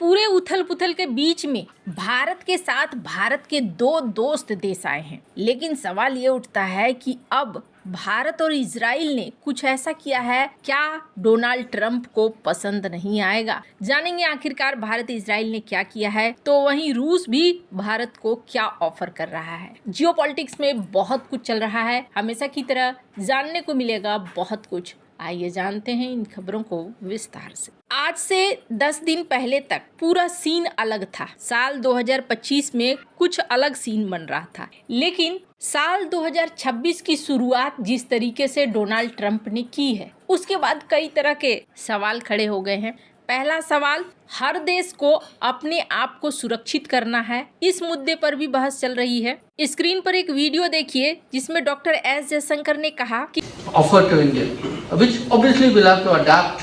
पूरे उथल पुथल के बीच में भारत के साथ भारत के दो दोस्त देश आए हैं। लेकिन सवाल ये उठता है कि अब भारत और इजराइल ने कुछ ऐसा किया है क्या डोनाल्ड ट्रंप को पसंद नहीं आएगा। जानेंगे आखिरकार भारत इजराइल ने क्या किया है, तो वहीं रूस भी भारत को क्या ऑफर कर रहा है। जियोपॉलिटिक्स में बहुत कुछ चल रहा है, हमेशा की तरह जानने को मिलेगा बहुत कुछ। आइए जानते हैं इन खबरों को विस्तार से। आज से 10 दिन पहले तक पूरा सीन अलग था। साल 2025 में कुछ अलग सीन बन रहा था, लेकिन साल 2026 की शुरुआत जिस तरीके से डोनाल्ड ट्रंप ने की है, उसके बाद कई तरह के सवाल खड़े हो गए हैं। पहला सवाल, हर देश को अपने आप को सुरक्षित करना है, इस मुद्दे पर भी बहस चल रही है। स्क्रीन पर एक वीडियो देखिए जिसमें डॉक्टर एस जयशंकर ने कहा कि offer to India, which obviously we'll have to adapt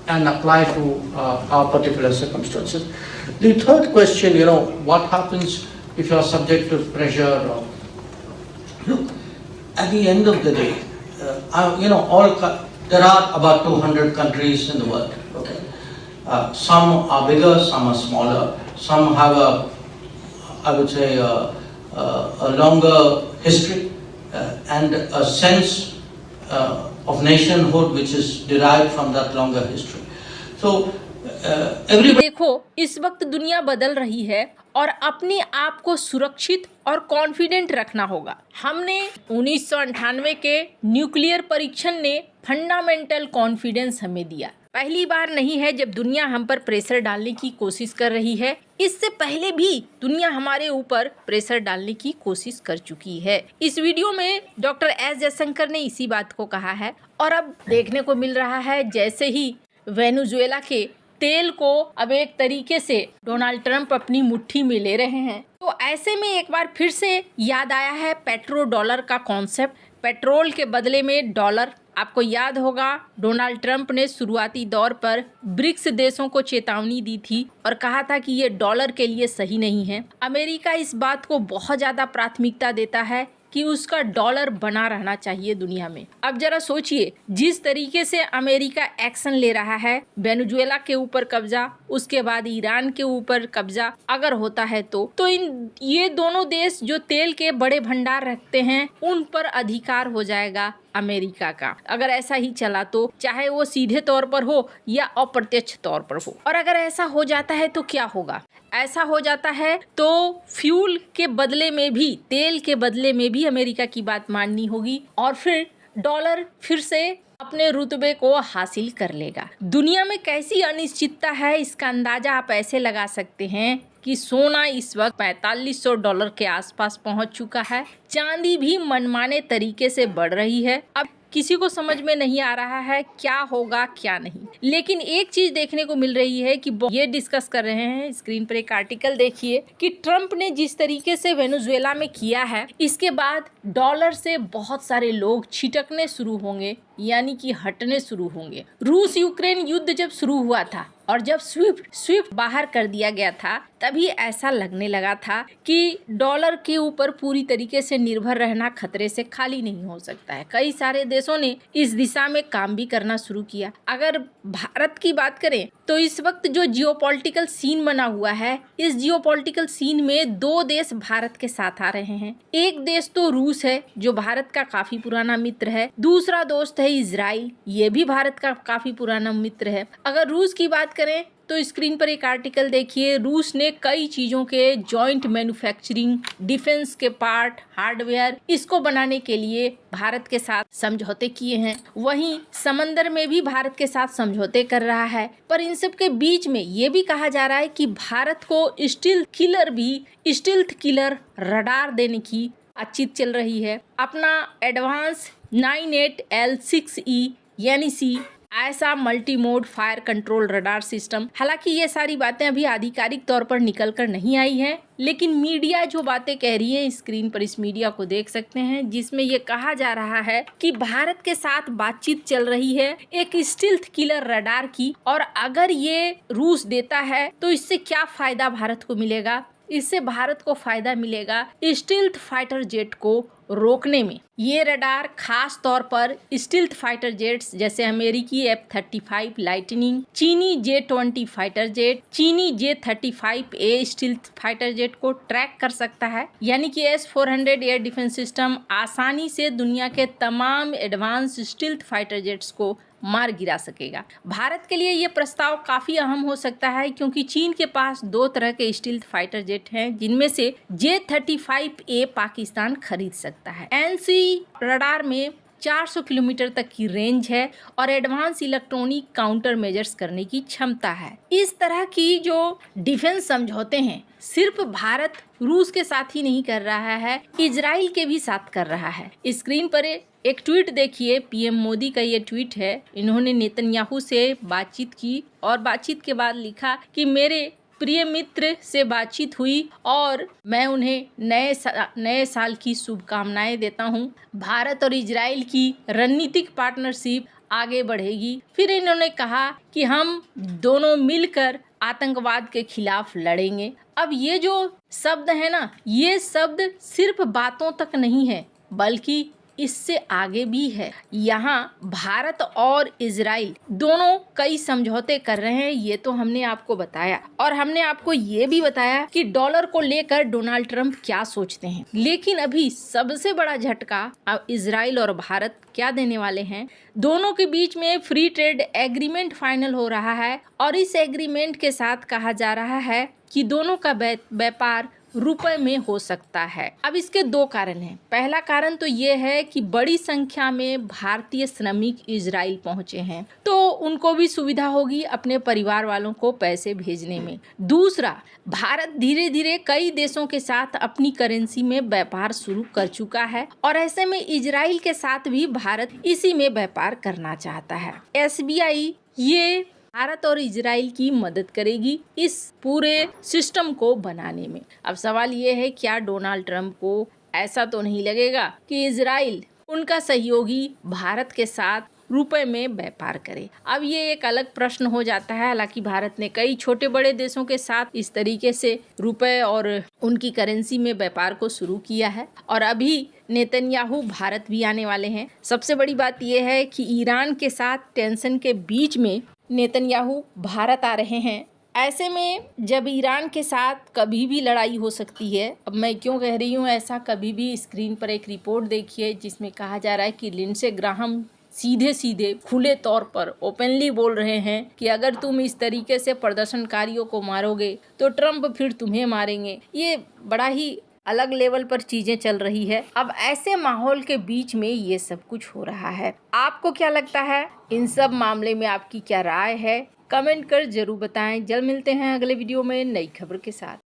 and apply to our particular circumstances. The third question, what happens if you are subject to pressure? Look, at the end of the day, there are about 200 countries in the world. Okay, some are bigger, some are smaller, some have I would say, a longer history and a sense of nationhood which is derived from that longer history. So everybody देखो, इस वक्त दुनिया बदल रही है और अपने आप को सुरक्षित और कॉन्फिडेंट रखना होगा। हमने 1998 के न्यूक्लियर परीक्षण ने फंडामेंटल कॉन्फिडेंस हमें दिया। पहली बार नहीं है जब दुनिया हम पर प्रेशर डालने की कोशिश कर रही है, इससे पहले भी दुनिया हमारे ऊपर प्रेशर डालने की कोशिश कर चुकी है। इस वीडियो में डॉक्टर एस जयशंकर ने इसी बात को कहा है और अब देखने को मिल रहा है जैसे ही वेनेजुएला के तेल को अब एक तरीके से डोनाल्ड ट्रंप अपनी मुट्ठी में ले रहे हैं, तो ऐसे में एक बार फिर से याद आया है पेट्रो डॉलर का कॉन्सेप्ट। पेट्रोल के बदले में डॉलर। आपको याद होगा डोनाल्ड ट्रंप ने शुरुआती दौर पर ब्रिक्स देशों को चेतावनी दी थी और कहा था कि ये डॉलर के लिए सही नहीं है। अमेरिका इस बात को बहुत ज़्यादा प्राथमिकता देता है कि उसका डॉलर बना रहना चाहिए दुनिया में। अब जरा सोचिए, जिस तरीके से अमेरिका एक्शन ले रहा है, वेनेजुएला के ऊपर कब्जा, उसके बाद ईरान के ऊपर कब्जा अगर होता है तो ये दोनों देश जो तेल के बड़े भंडार रखते हैं, उन पर अधिकार हो जाएगा अमेरिका का। अगर ऐसा ही चला तो चाहे वो सीधे तौर पर हो या अप्रत्यक्ष तौर पर हो। और अगर ऐसा हो जाता है तो क्या होगा? ऐसा हो जाता है तो फ्यूल के बदले में भी, तेल के बदले में भी अमेरिका की बात माननी होगी और फिर डॉलर फिर से अपने रुतबे को हासिल कर लेगा। दुनिया में कैसी अनिश्चितता है, इसका अंदाजा आप ऐसे लगा सकते हैं कि सोना इस वक्त $4500 के आसपास पहुंच चुका है। चांदी भी मनमाने तरीके से बढ़ रही है। अब किसी को समझ में नहीं आ रहा है क्या होगा क्या नहीं, लेकिन एक चीज देखने को मिल रही है कि ये डिस्कस कर रहे हैं। स्क्रीन पर एक आर्टिकल देखिए कि ट्रंप ने जिस तरीके से वेनेजुएला में किया है, इसके बाद डॉलर से बहुत सारे लोग छिटकने शुरू होंगे, यानी कि हटने शुरू होंगे। रूस यूक्रेन युद्ध जब शुरू हुआ था और जब स्विफ्ट बाहर कर दिया गया था, तभी ऐसा लगने लगा था कि डॉलर के ऊपर पूरी तरीके से निर्भर रहना खतरे से खाली नहीं हो सकता है। कई सारे देशों ने इस दिशा में काम भी करना शुरू किया। अगर भारत की बात करें तो इस वक्त जो जियोपॉलिटिकल सीन बना हुआ है, इस जियोपॉलिटिकल सीन में दो देश भारत के साथ आ रहे हैं। एक देश तो रूस है जो भारत का काफी पुराना मित्र है, दूसरा दोस्त है इजराइल, ये भी भारत का काफी पुराना मित्र है। अगर रूस की बात करें तो स्क्रीन पर एक आर्टिकल देखिए। रूस ने कई चीजों के जॉइंट मैन्युफैक्चरिंग, डिफेंस के पार्ट, हार्डवेयर, इसको बनाने के लिए भारत के साथ समझौते किए हैं। वहीं समंदर में भी भारत के साथ समझौते कर रहा है। पर इन सब के बीच में ये भी कहा जा रहा है कि भारत को स्टील्थ किलर रडार देने की बातचीत चल रही है। अपना एडवांस 98L6E यानी सी ऐसा multi mode fire control radar system. हालांकि ये सारी बातें अभी आधिकारिक तौर पर निकल कर नहीं आई हैं, लेकिन मीडिया जो बातें कह रही है, स्क्रीन पर इस मीडिया को देख सकते हैं, जिसमें ये कहा जा रहा है कि भारत के साथ बातचीत चल रही है एक स्टील्थ किलर रडार की, और अगर ये रूस देता है तो इससे क्या फायदा भारत को मिलेगा? इससे भारत को फायदा मिलेगा स्टील्थ फाइटर जेट को रोकने में। ये रडार खास तौर पर स्टील्थ फाइटर जेट्स जैसे अमेरिकी F-35 लाइटनिंग, चीनी J-20 फाइटर जेट, चीनी J-35A स्टील्थ फाइटर जेट को ट्रैक कर सकता है। यानी कि S-400 एयर डिफेंस सिस्टम आसानी से दुनिया के तमाम एडवांस स्टील्थ फाइटर जेट्स को मार गिरा सकेगा। भारत के लिए ये प्रस्ताव काफी अहम हो सकता है क्योंकि चीन के पास 2 तरह के स्टील्थ फाइटर जेट हैं, जिनमें से J-35A पाकिस्तान खरीद सकता है। NC रडार में 400 किलोमीटर तक की रेंज है और एडवांस इलेक्ट्रॉनिक काउंटर मेजर्स करने की क्षमता है। इस तरह की जो डिफेंस समझौते हैं सिर्फ भारत रूस के साथ ही नहीं कर रहा है, इजराइल के भी साथ कर रहा है। स्क्रीन पर एक ट्वीट देखिए, पीएम मोदी का ये ट्वीट है। इन्होंने नेतन्याहू से बातचीत की और बातचीत के बाद लिखा कि मेरे प्रिय मित्र से बातचीत हुई और मैं उन्हें नए साल की शुभकामनाएं देता हूं। भारत और इजराइल की रणनीतिक पार्टनरशिप आगे बढ़ेगी। फिर इन्होंने कहा कि हम दोनों मिलकर आतंकवाद के खिलाफ लड़ेंगे। अब ये जो शब्द है ना, ये शब्द सिर्फ बातों तक नहीं है बल्कि इससे आगे भी है। यहाँ भारत और इजराइल दोनों कई समझौते कर रहे हैं, ये तो हमने आपको बताया। और हमने आपको ये भी बताया कि डॉलर को लेकर डोनाल्ड ट्रंप क्या सोचते हैं। लेकिन अभी सबसे बड़ा झटका अब इजराइल और भारत क्या देने वाले हैं। दोनों के बीच में फ्री ट्रेड एग्रीमेंट फाइनल हो रहा है और इस एग्रीमेंट के साथ कहा जा रहा है कि दोनों का व्यापार रुपए में हो सकता है। अब इसके 2 कारण हैं। पहला कारण तो ये है कि बड़ी संख्या में भारतीय श्रमिक इजराइल पहुंचे हैं, तो उनको भी सुविधा होगी अपने परिवार वालों को पैसे भेजने में। दूसरा, भारत धीरे धीरे कई देशों के साथ अपनी करेंसी में व्यापार शुरू कर चुका है और ऐसे में इजराइल के साथ भी भारत इसी में व्यापार करना चाहता है। SBI ये भारत और इजराइल की मदद करेगी इस पूरे सिस्टम को बनाने में। अब सवाल ये है, क्या डोनाल्ड ट्रंप को ऐसा तो नहीं लगेगा कि इजराइल उनका सहयोगी भारत के साथ रुपए में व्यापार करे? अब ये एक अलग प्रश्न हो जाता है। हालांकि भारत ने कई छोटे बड़े देशों के साथ इस तरीके से रुपए और उनकी करेंसी में व्यापार को शुरू किया है और अभी नेतन्याहू भारत भी आने वाले हैं। सबसे बड़ी बात यह है कि ईरान के साथ टेंशन के बीच में नेतन्याहू भारत आ रहे हैं। ऐसे में जब ईरान के साथ कभी भी लड़ाई हो सकती है, अब मैं क्यों कह रही हूँ ऐसा कभी भी, स्क्रीन पर एक रिपोर्ट देखिए जिसमें कहा जा रहा है कि लिंडसे ग्राहम सीधे खुले तौर पर ओपनली बोल रहे हैं कि अगर तुम इस तरीके से प्रदर्शनकारियों को मारोगे तो ट्रंप फिर तुम्हें मारेंगे। ये बड़ा ही अलग लेवल पर चीजें चल रही है। अब ऐसे माहौल के बीच में ये सब कुछ हो रहा है। आपको क्या लगता है? इन सब मामले में आपकी क्या राय है? कमेंट कर जरूर बताएं। जल्द मिलते हैं अगले वीडियो में नई खबर के साथ।